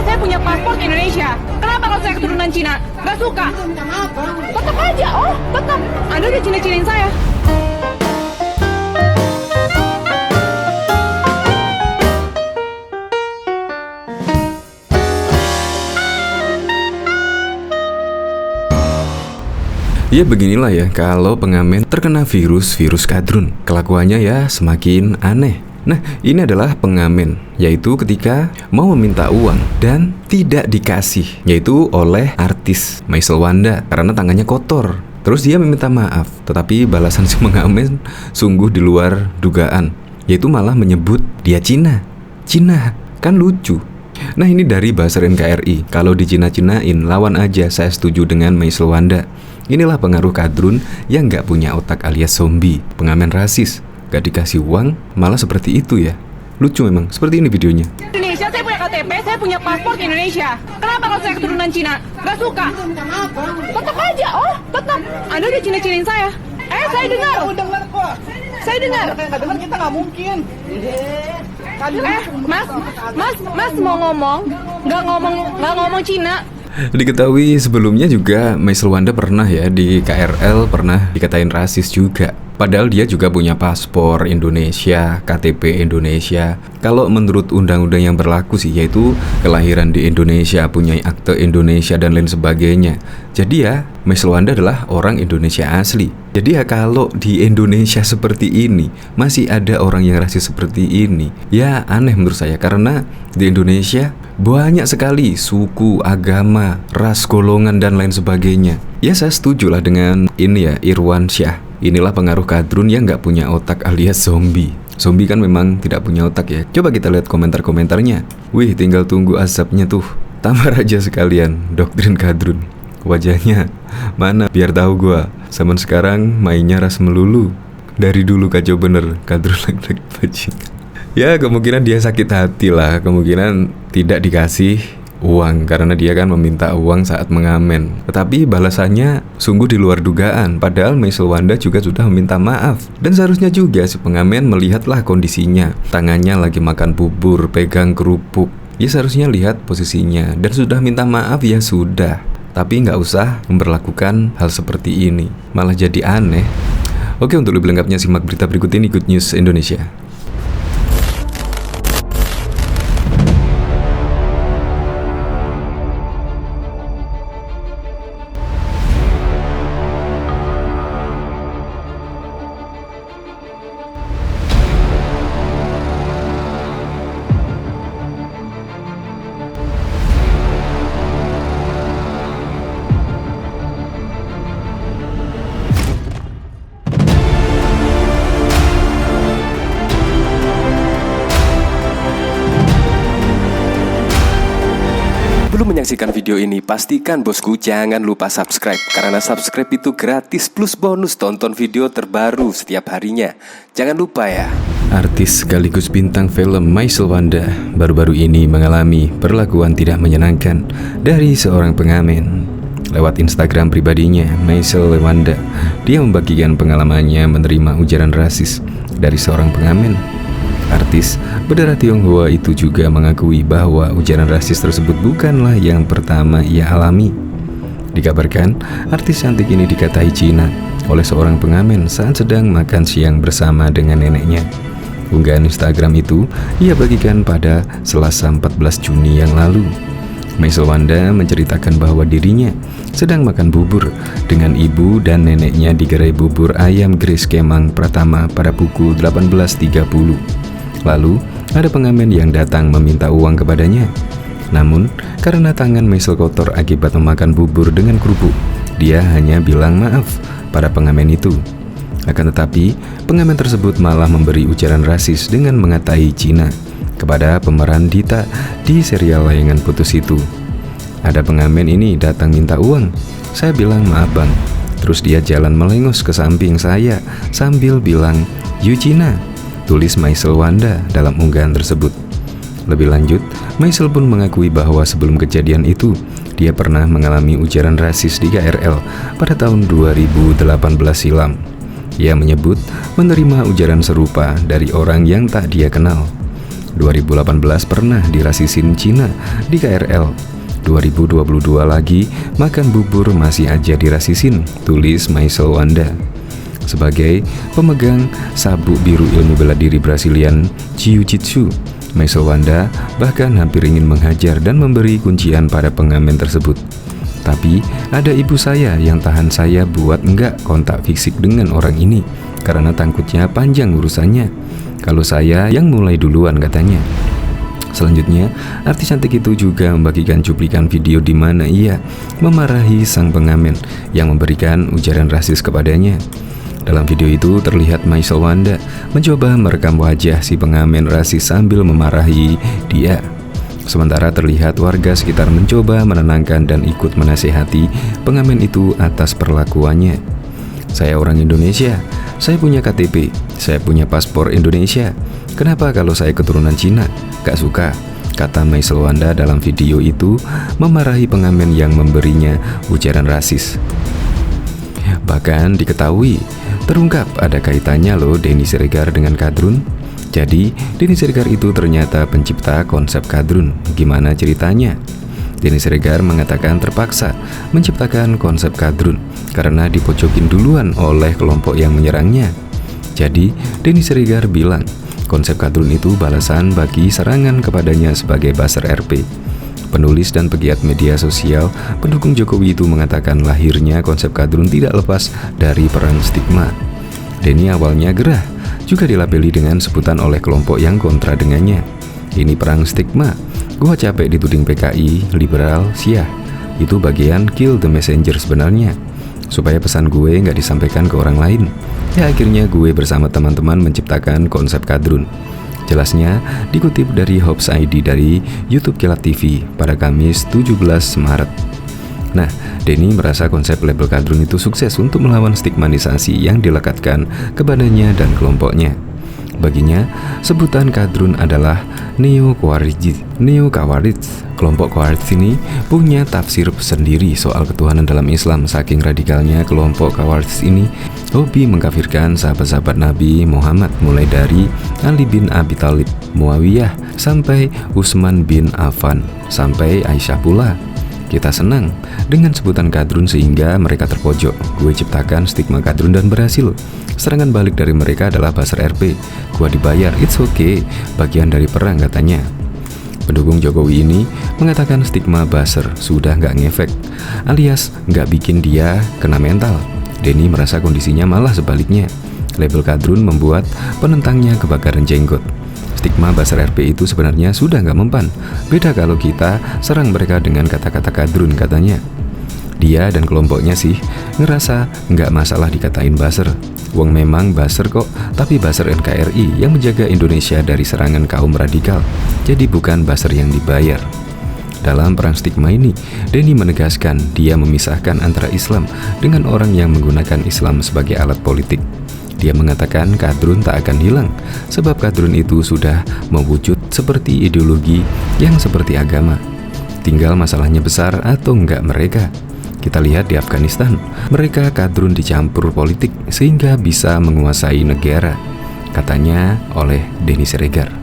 saya punya paspor Indonesia. Kenapa kalau saya keturunan Cina? Gak suka? Tetap aja, tetap. Anda udah Cina-Cinain saya. Ya beginilah ya kalau pengamen terkena virus kadrun. Kelakuannya ya semakin aneh. Nah, ini adalah pengamen, yaitu ketika mau meminta uang dan tidak dikasih, yaitu oleh artis Maisel Wanda karena tangannya kotor. Terus dia meminta maaf, tetapi balasan si pengamen sungguh di luar dugaan, yaitu malah menyebut dia Cina. Cina, kan lucu. Nah, ini dari bahasa NKRI. Kalau di Cina-Cinain, lawan aja, saya setuju dengan Maisel Wanda. Inilah pengaruh kadrun yang gak punya otak alias zombie, pengamen rasis. Gak dikasih uang, malah seperti itu ya. Lucu memang, seperti ini videonya. Indonesia, saya punya KTP, saya punya paspor Indonesia. Kenapa kalau saya keturunan Cina? Gak suka? Tetap aja, tetap. Anda udah Cina-Cinain saya. Saya dengar. Dengar kok. Saya dengar. Nggak dengar kita nggak mungkin. Mas mau ngomong, nggak ngomong Cina. Diketahui sebelumnya juga Maisel Wanda pernah ya di KRL pernah dikatain rasis juga. Padahal dia juga punya paspor Indonesia, KTP Indonesia. Kalau menurut undang-undang yang berlaku sih, yaitu kelahiran di Indonesia, punya akte Indonesia dan lain sebagainya. Jadi ya, Maisel Wanda adalah orang Indonesia asli. Jadi ya kalau di Indonesia seperti ini, masih ada orang yang rasis seperti ini, ya aneh menurut saya. Karena di Indonesia banyak sekali suku, agama, ras, golongan, dan lain sebagainya. Ya saya setuju lah dengan ini ya, Irwan Syah. Inilah pengaruh kadrun yang gak punya otak alias zombie. Zombie kan memang tidak punya otak ya. Coba kita lihat komentar-komentarnya. Wih, tinggal tunggu azabnya tuh. Tampar aja sekalian, doktrin kadrun. Wajahnya mana biar tahu gua. Zaman sekarang mainnya ras melulu. Dari dulu kacau bener, kadrun lagi bajingan. Ya kemungkinan dia sakit hati lah. Kemungkinan tidak dikasih uang karena dia kan meminta uang saat mengamen. Tetapi balasannya sungguh di luar dugaan. Padahal Maisel Wanda juga sudah meminta maaf. Dan seharusnya juga si pengamen melihatlah kondisinya. Tangannya lagi makan bubur, pegang kerupuk. Ya seharusnya lihat posisinya. Dan sudah minta maaf ya sudah. Tapi nggak usah memperlakukan hal seperti ini. Malah jadi aneh. Oke, untuk lebih lengkapnya simak berita berikut ini, Good News Indonesia. Sebelum menyaksikan video ini, pastikan bosku jangan lupa subscribe. Karena subscribe itu gratis plus bonus tonton video terbaru setiap harinya. Jangan lupa ya. Artis sekaligus bintang film Maisel Wanda baru-baru ini mengalami perlakuan tidak menyenangkan dari seorang pengamen. Lewat Instagram pribadinya, Maisel Wanda, dia membagikan pengalamannya menerima ujaran rasis dari seorang pengamen. Artis berdarah Tionghoa itu juga mengakui bahwa ujaran rasis tersebut bukanlah yang pertama ia alami. Dikabarkan, artis cantik ini dikatai Cina oleh seorang pengamen saat sedang makan siang bersama dengan neneknya. Unggahan Instagram itu ia bagikan pada Selasa 14 Juni yang lalu. Maisel Wanda menceritakan bahwa dirinya sedang makan bubur dengan ibu dan neneknya di gerai bubur ayam Grace Kemang Pratama pada pukul 18.30. Lalu, ada pengamen yang datang meminta uang kepadanya. Namun, karena tangan Maisel kotor akibat memakan bubur dengan kerupuk, dia hanya bilang maaf pada pengamen itu. Akan tetapi, pengamen tersebut malah memberi ujaran rasis dengan mengatai Cina kepada pemeran Dita di serial layangan putus itu. Ada pengamen ini datang minta uang. Saya bilang maaf bang. Terus dia jalan melengos ke samping saya sambil bilang, "You Cina," tulis Maisel Wanda dalam unggahan tersebut. Lebih lanjut, Maisel pun mengakui bahwa sebelum kejadian itu, dia pernah mengalami ujaran rasis di KRL pada tahun 2018 silam. Ia menyebut menerima ujaran serupa dari orang yang tak dia kenal. 2018 pernah dirasisin Cina di KRL. 2022 lagi makan bubur masih aja dirasisin, tulis Maisel Wanda. Sebagai pemegang sabuk biru ilmu bela diri Brazilian Jiu-Jitsu, Maisel Wanda bahkan hampir ingin menghajar dan memberi kuncian pada pengamen tersebut. Tapi ada ibu saya yang tahan saya buat enggak kontak fisik dengan orang ini karena takutnya panjang urusannya. Kalau saya yang mulai duluan, katanya. Selanjutnya, artis cantik itu juga membagikan cuplikan video di mana ia memarahi sang pengamen yang memberikan ujaran rasis kepadanya. Dalam video itu terlihat Maisel Wanda mencoba merekam wajah si pengamen rasis sambil memarahi dia. Sementara terlihat warga sekitar mencoba menenangkan dan ikut menasehati pengamen itu atas perlakuannya. Saya orang Indonesia, saya punya KTP, saya punya paspor Indonesia. Kenapa kalau saya keturunan Cina? Gak suka, kata Maisel Wanda dalam video itu memarahi pengamen yang memberinya ujaran rasis. Bahkan diketahui, terungkap ada kaitannya loh Denny Siregar dengan kadrun. Jadi, Denny Siregar itu ternyata pencipta konsep kadrun. Gimana ceritanya? Denny Siregar mengatakan terpaksa menciptakan konsep kadrun karena dipojokin duluan oleh kelompok yang menyerangnya. Jadi, Denny Siregar bilang, konsep kadrun itu balasan bagi serangan kepadanya sebagai buzzer RP. Penulis dan pegiat media sosial pendukung Jokowi itu mengatakan lahirnya konsep kadrun tidak lepas dari perang stigma. Denny awalnya gerah, juga dilabeli dengan sebutan oleh kelompok yang kontra dengannya. Ini perang stigma, gua capek dituding PKI, liberal, Syiah. Itu bagian kill the messenger sebenarnya, supaya pesan gue nggak disampaikan ke orang lain. Ya akhirnya gue bersama teman-teman menciptakan konsep kadrun. Jelasnya dikutip dari Hobbs ID dari YouTube Kilat TV pada Kamis 17 Maret. Nah, Denny merasa konsep label kadrun itu sukses untuk melawan stigmatisasi yang dilekatkan kepadanya dan kelompoknya. Baginya, sebutan kadrun adalah Neo-Khawarij. Kelompok Khawarij ini punya tafsir sendiri soal ketuhanan dalam Islam. Saking radikalnya kelompok Khawarij ini hobi mengkafirkan sahabat-sahabat Nabi Muhammad, mulai dari Ali bin Abi Thalib, Muawiyah, sampai Utsman bin Affan, sampai Aisyah pula. Kita senang dengan sebutan kadrun sehingga mereka terpojok. Gue ciptakan stigma kadrun dan berhasil. Serangan balik dari mereka adalah buzzer RP. Gue dibayar, it's okay, bagian dari perang, katanya. Pendukung Jokowi ini mengatakan stigma buzzer sudah nggak ngefek, alias nggak bikin dia kena mental. Denny merasa kondisinya malah sebaliknya. Label kadrun membuat penentangnya kebakaran jenggot. Stigma buzzer RP itu sebenarnya sudah nggak mempan. Beda kalau kita serang mereka dengan kata-kata kadrun, katanya. Dia dan kelompoknya sih ngerasa nggak masalah dikatain buzzer. Wong memang buzzer kok, tapi buzzer NKRI yang menjaga Indonesia dari serangan kaum radikal. Jadi bukan buzzer yang dibayar. Dalam perang stigma ini, Denny menegaskan dia memisahkan antara Islam dengan orang yang menggunakan Islam sebagai alat politik. Dia mengatakan kadrun tak akan hilang, sebab kadrun itu sudah mewujud seperti ideologi yang seperti agama. Tinggal masalahnya besar atau enggak mereka. Kita lihat di Afghanistan, mereka kadrun dicampur politik sehingga bisa menguasai negara, katanya oleh Denny Siregar.